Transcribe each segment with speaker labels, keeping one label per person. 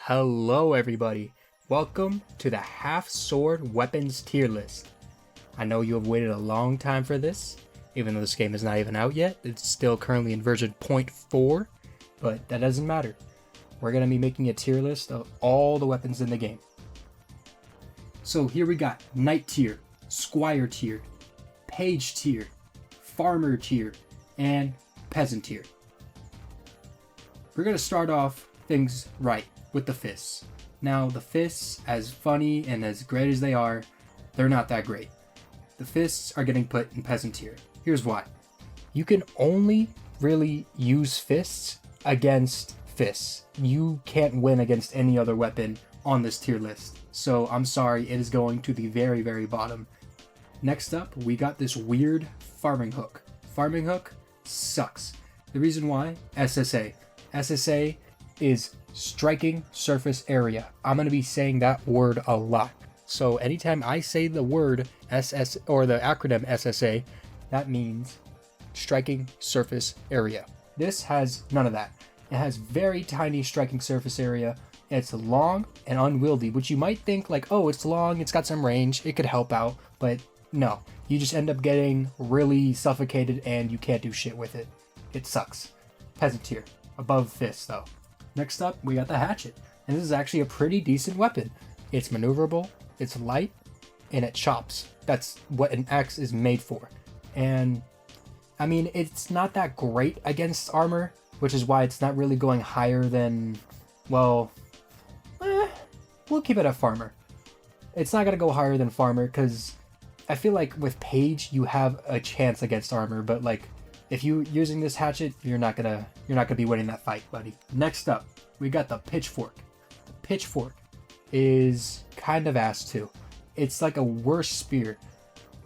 Speaker 1: Hello everybody, welcome to the Half Sword Weapons tier list. I know you have waited a long time for this, even though this game is not even out yet. It's still currently in version 0.4, but that doesn't matter. We're going to be making a tier list of all the weapons in the game. So here we got Knight tier, Squire tier, Page tier, Farmer tier, and Peasant tier. We're going to start off things right with the fists. Now, the fists, as funny and as great as they are, they're not that great. The fists are getting put in Peasant tier. Here's why. You can only really use fists against fists. You can't win against any other weapon on this tier list. So I'm sorry, it is going to the very, very bottom. Next up, we got this weird farming hook. Farming hook sucks. The reason why? SSA. SSA is striking surface area. I'm going to be saying that word a lot. So anytime I say the word SS or the acronym SSA, that means striking surface area. This has none of that. It has very tiny striking surface area. It's long and unwieldy, which you might think like, oh, it's long, it's got some range, it could help out, but no. You just end up getting really suffocated and you can't do shit with it. It sucks. Peasant tier. Above fist though. Next up, we got the hatchet. And this is actually a pretty decent weapon. It's maneuverable, it's light, and it chops. That's what an axe is made for. And I mean, it's not that great against armor, which is why it's not really going higher than, well, we'll keep it at farmer. It's not gonna go higher than farmer because I feel like with Page you have a chance against armor, but like if you're using this hatchet, you're not gonna be winning that fight, buddy. Next up, we got the pitchfork. The pitchfork is kind of ass too. It's like a worse spear.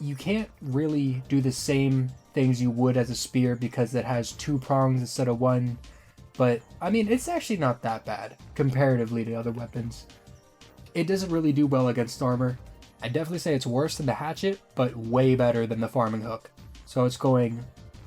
Speaker 1: You can't really do the same things you would as a spear because it has two prongs instead of one. But I mean, it's actually not that bad comparatively to other weapons. It doesn't really do well against armor. I definitely say it's worse than the hatchet, but way better than the farming hook. So it's going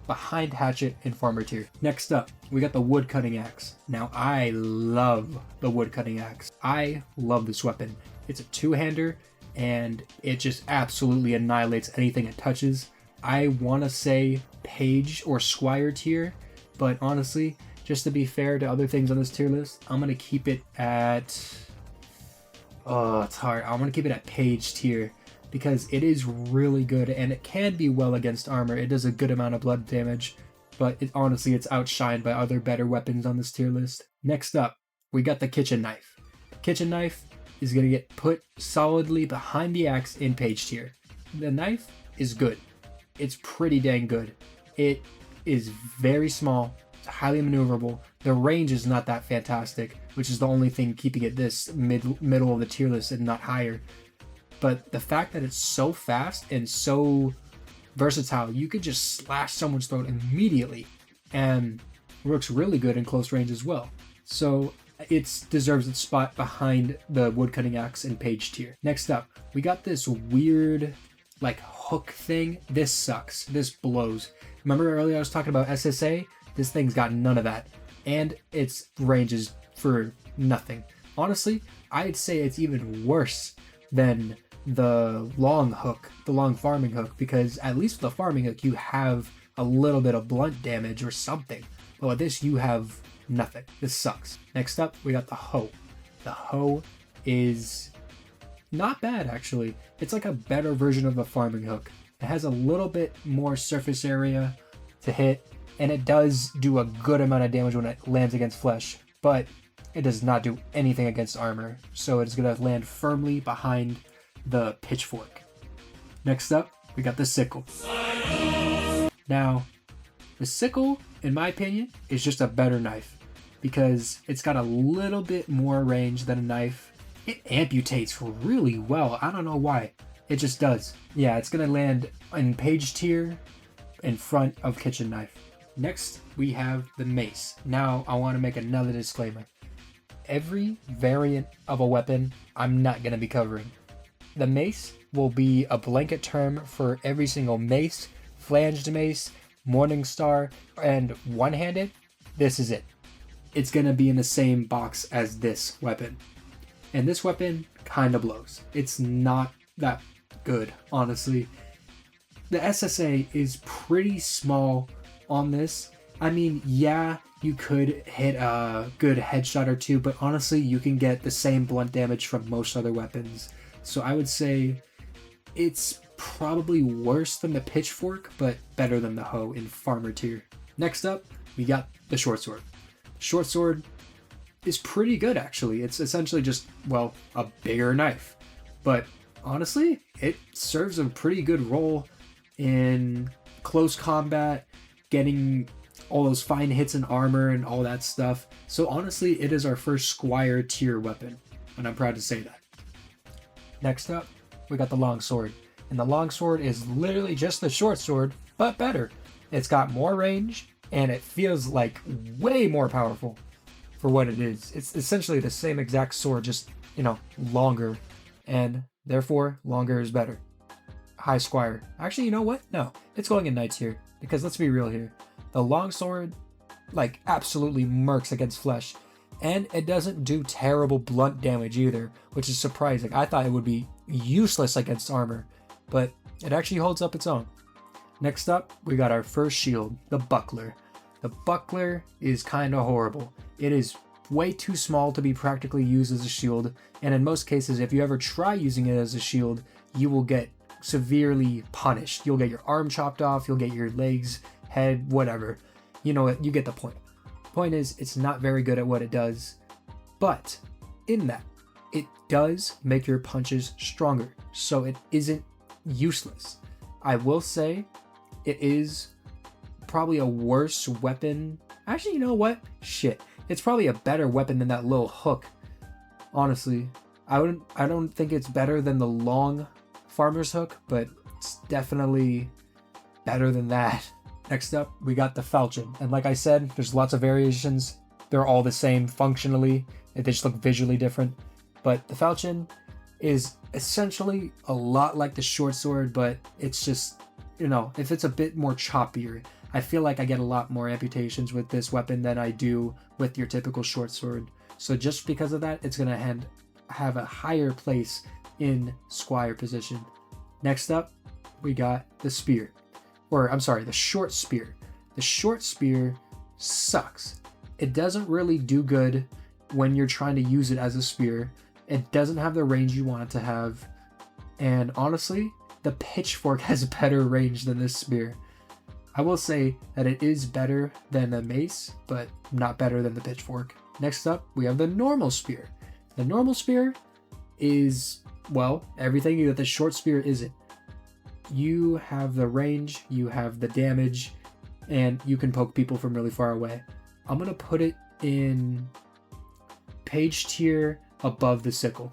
Speaker 1: behind hatchet in farmer tier. Next up, we got the wood cutting axe. Now I love the wood cutting axe. I love this weapon. It's a two-hander and it just absolutely annihilates anything it touches. I want to say Page or Squire tier, but honestly, just to be fair to other things on this tier list, I'm going to keep it at... Oh, it's hard. I'm going to keep it at Page tier because it is really good and it can be well against armor. It does a good amount of blood damage, but honestly, it's outshined by other better weapons on this tier list. Next up, we got the kitchen knife. The kitchen knife is going to get put solidly behind the axe in Page tier. The knife is good. It's pretty dang good. It is very small, it's highly maneuverable. The range is not that fantastic, which is the only thing keeping it this middle of the tier list and not higher. But the fact that it's so fast and so versatile, you could just slash someone's throat immediately and works really good in close range as well. So it deserves its spot behind the woodcutting axe in Page tier. Next up, we got this weird like hook thing. This sucks. This blows. Remember earlier I was talking about SSA? This thing's got none of that. And its range is for nothing. Honestly, I'd say it's even worse than the long hook, the long farming hook, because at least with the farming hook you have a little bit of blunt damage or something. But with this you have nothing. This sucks. Next up, we got the hoe. The hoe is not bad actually. It's like a better version of the farming hook. It has a little bit more surface area to hit, and it does do a good amount of damage when it lands against flesh, but it does not do anything against armor, so it's going to land firmly behind the pitchfork. Next up, we got the sickle. Now, the sickle, in my opinion, is just a better knife because it's got a little bit more range than a knife. It amputates really well. I don't know why. It just does. Yeah, it's going to land in Page tier in front of kitchen knife. Next, we have the mace. Now, I want to make another disclaimer. Every variant of a weapon, I'm not going to be covering. The mace will be a blanket term for every single mace, flanged mace, morning star, and one-handed. This is it. it's going to be in the same box as this weapon. And this weapon kind of blows. It's not that good, honestly. The SSA is pretty small on this. I mean, yeah, you could hit a good headshot or two, but honestly, you can get the same blunt damage from most other weapons. So I would say it's probably worse than the pitchfork, but better than the hoe in farmer tier. Next up, we got the short sword. Short sword is pretty good, actually. It's essentially just, well, a bigger knife. But honestly, it serves a pretty good role in close combat, getting all those fine hits in armor and all that stuff. So honestly, it is our first squire tier weapon, and I'm proud to say that. Next up, we got the long sword. And the long sword is literally just the short sword, but better. It's got more range, and it feels like way more powerful for what it is. It's essentially the same exact sword, just, longer, and therefore longer is better. High squire. Actually, you know what? No, it's going in knight tier, because let's be real here. The longsword, absolutely murks against flesh, and it doesn't do terrible blunt damage either, which is surprising. I thought it would be useless against armor, but it actually holds up its own. Next up, we got our first shield, the buckler. The buckler is kind of horrible. It is way too small to be practically used as a shield, and in most cases, if you ever try using it as a shield, you will get severely punished. You'll get your arm chopped off, you'll get your legs, head, whatever. You know what, you get the point. Point is, it's not very good at what it does, but in that, it does make your punches stronger, so it isn't useless. I will say it is probably a worse weapon. Actually, you know what? Shit. It's probably a better weapon than that little hook. Honestly, I don't think it's better than the long farmer's hook, but it's definitely better than that. Next up, we got the falchion. And like I said, there's lots of variations. They're all the same functionally. They just look visually different. But the falchion is essentially a lot like the short sword, but it's just, if it's a bit more choppier. I feel like I get a lot more amputations with this weapon than I do with your typical short sword. So just because of that, it's going to have a higher place in squire position. Next up, we got the spear. The short spear. The short spear sucks. It doesn't really do good when you're trying to use it as a spear. It doesn't have the range you want it to have. And honestly, the pitchfork has better range than this spear. I will say that it is better than the mace, but not better than the pitchfork. Next up, we have the normal spear. The normal spear is, well, everything that the short spear isn't. You have the range, you have the damage, and you can poke people from really far away. I'm going to put it in page tier above the sickle.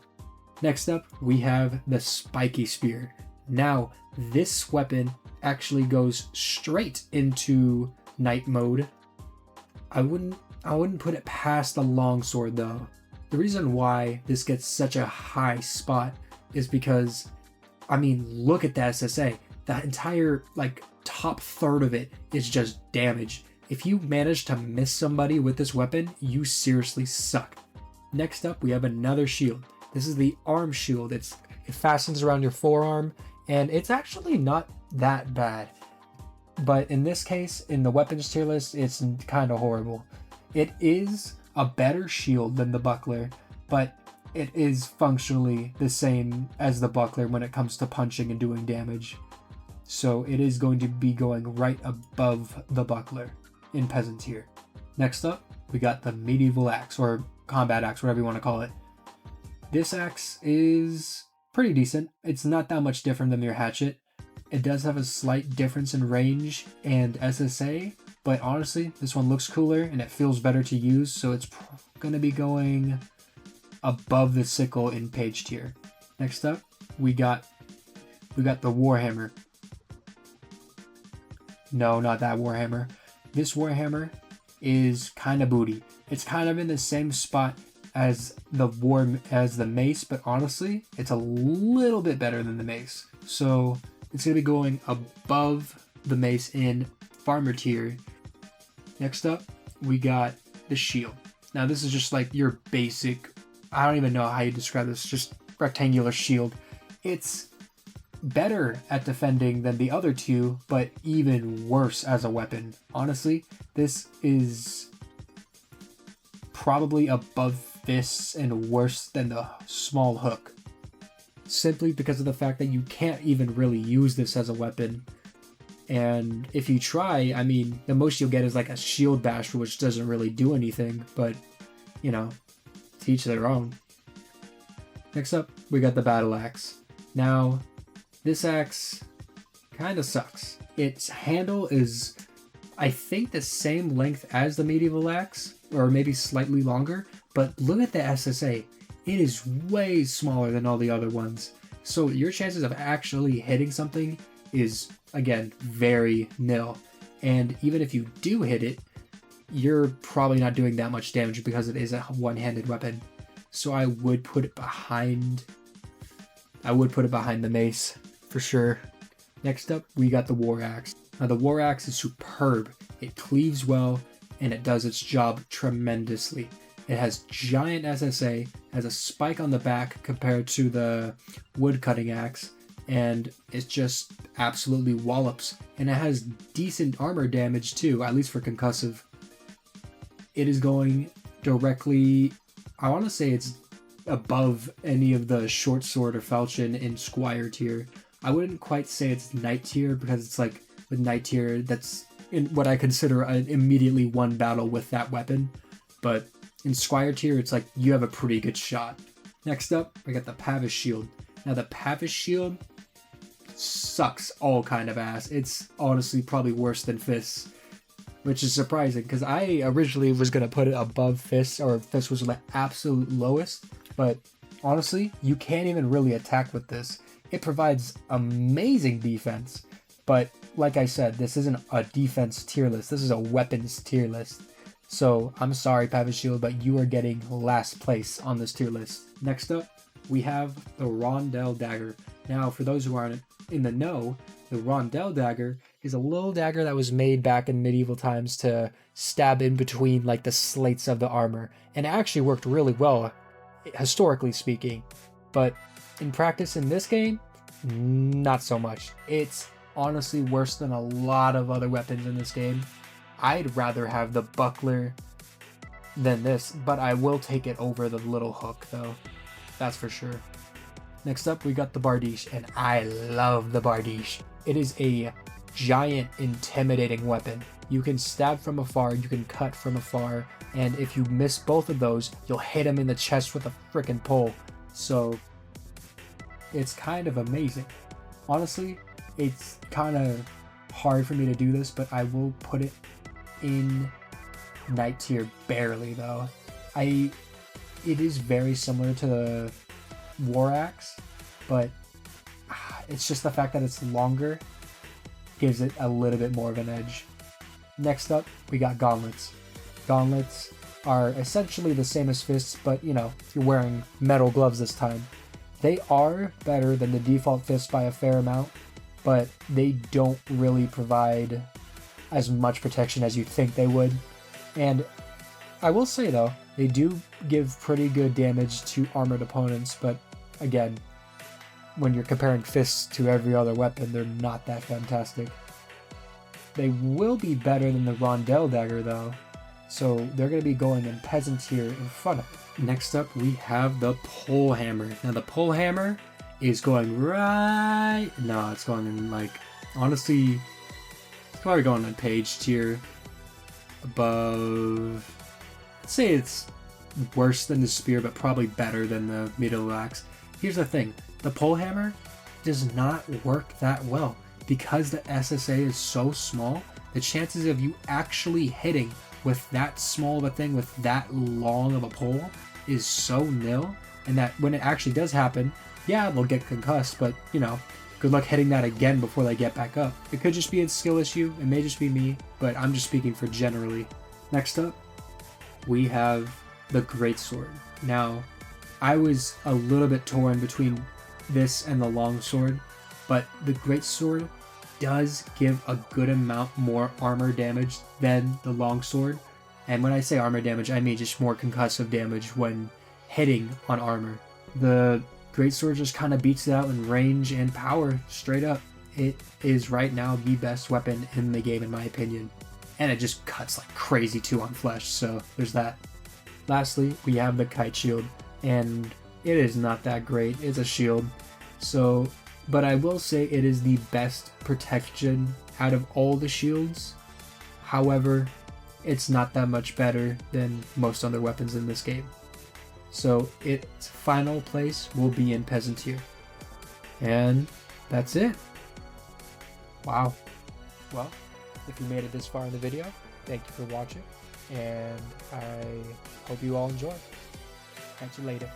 Speaker 1: Next up, we have the spiky spear. Now, this weapon actually goes straight into knight mode. I wouldn't put it past the longsword though. The reason why this gets such a high spot is because, look at the SSA. The entire top third of it is just damage. If you manage to miss somebody with this weapon, you seriously suck. Next up, we have another shield. This is the arm shield. It fastens around your forearm, and it's actually not that bad. But in this case, in the weapons tier list, it's kind of horrible. It is a better shield than the buckler, but it is functionally the same as the buckler when it comes to punching and doing damage. So it is going to be going right above the buckler in peasant tier. Next up, we got the medieval axe, or combat axe, whatever you want to call it. This axe is pretty decent. It's not that much different than your hatchet. It does have a slight difference in range and SSA, but honestly, this one looks cooler and it feels better to use, so it's going to be going above the sickle in page tier. Next up, we got the warhammer. No, not that warhammer. This warhammer is kind of booty. It's kind of in the same spot as the mace, but honestly, it's a little bit better than the mace. So it's going to be going above the mace in farmer tier. Next up, we got the shield. Now this is just like your basic, I don't even know how you describe this, just rectangular shield. It's better at defending than the other two, but even worse as a weapon. Honestly, this is probably above fists and worse than the small hook. Simply because of the fact that you can't even really use this as a weapon. And if you try, I mean, the most you'll get is like a shield basher, which doesn't really do anything, but, you know, to each their own. Next up, we got the battle axe. Now, this axe kind of sucks. Its handle is, I think, the same length as the medieval axe, or maybe slightly longer, but look at the SSA. It is way smaller than all the other ones. So your chances of actually hitting something is, again, very nil. And even if you do hit it, you're probably not doing that much damage because it is a one-handed weapon. So I would put it behind the mace for sure. Next up, we got the war axe. Now the war axe is superb. It cleaves well and it does its job tremendously. It has giant SSA, has a spike on the back compared to the wood cutting axe, and it just absolutely wallops. And it has decent armor damage too, at least for concussive. It is going directly, I want to say it's above any of the short sword or falchion in squire tier. I wouldn't quite say it's knight tier because it's like with knight tier, that's in what I consider an immediately one battle with that weapon. But in squire tier, it's like you have a pretty good shot. Next up, I got the Pavis shield. Now the Pavis shield sucks all kind of ass. It's honestly probably worse than fists, which is surprising because I originally was going to put it above fists, or fists was the absolute lowest, but honestly, you can't even really attack with this. It provides amazing defense, but like I said, this isn't a defense tier list, this is a weapons tier list. So I'm sorry, Pavis Shield, but you are getting last place on this tier list. Next up, we have the Rondel Dagger. Now, for those who aren't in the know, the Rondel Dagger is a little dagger that was made back in medieval times to stab in between like the slates of the armor, and it actually worked really well, historically speaking. But in practice in this game, not so much. It's honestly worse than a lot of other weapons in this game. I'd rather have the buckler than this, but I will take it over the little hook though. That's for sure. Next up, we got the Bardiche, and I love the Bardiche. It is a giant, intimidating weapon. You can stab from afar, you can cut from afar, and if you miss both of those, you'll hit him in the chest with a frickin' pole. So it's kind of amazing. Honestly, it's kind of hard for me to do this, but I will put it in knight tier barely though. It is very similar to the war axe, but it's just the fact that it's longer gives it a little bit more of an edge. Next up, we got gauntlets. Gauntlets are essentially the same as fists, but you know, you're wearing metal gloves this time. They are better than the default fist by a fair amount, but they don't really provide as much protection as you'd think they would. And I will say though, they do give pretty good damage to armored opponents, but again, when you're comparing fists to every other weapon, they're not that fantastic. They will be better than the Rondel Dagger though, so they're going to be going in peasant tier in front of it. Next up, we have the pole hammer. Now the pole hammer is going right... No, it's going in like... Honestly, it's probably going on page tier above... I'd say it's worse than the spear, but probably better than the medieval axe. Here's the thing. The pole hammer does not work that well. Because the SSA is so small, the chances of you actually hitting with that small of a thing with that long of a pole is so nil, and that when it actually does happen, yeah, they'll get concussed, but you know, good luck hitting that again before they get back up. It could just be a skill issue, it may just be me, but I'm just speaking for generally. Next up, we have the greatsword. Now, I was a little bit torn between this and the longsword, but the greatsword does give a good amount more armor damage than the longsword, And when I say armor damage, I mean just more concussive damage when hitting on armor. The greatsword just kind of beats it out in range and power, straight up. It is right now the best weapon in the game in my opinion. And it just cuts like crazy too on flesh, so there's that. Lastly, we have the kite shield, and it is not that great. It's a shield, so, but I will say it is the best protection out of all the shields. However, it's not that much better than most other weapons in this game. So its final place will be in Peasant tier. And that's it. Wow. Well, if you made it this far in the video, thank you for watching, and I hope you all enjoy. Catch you later.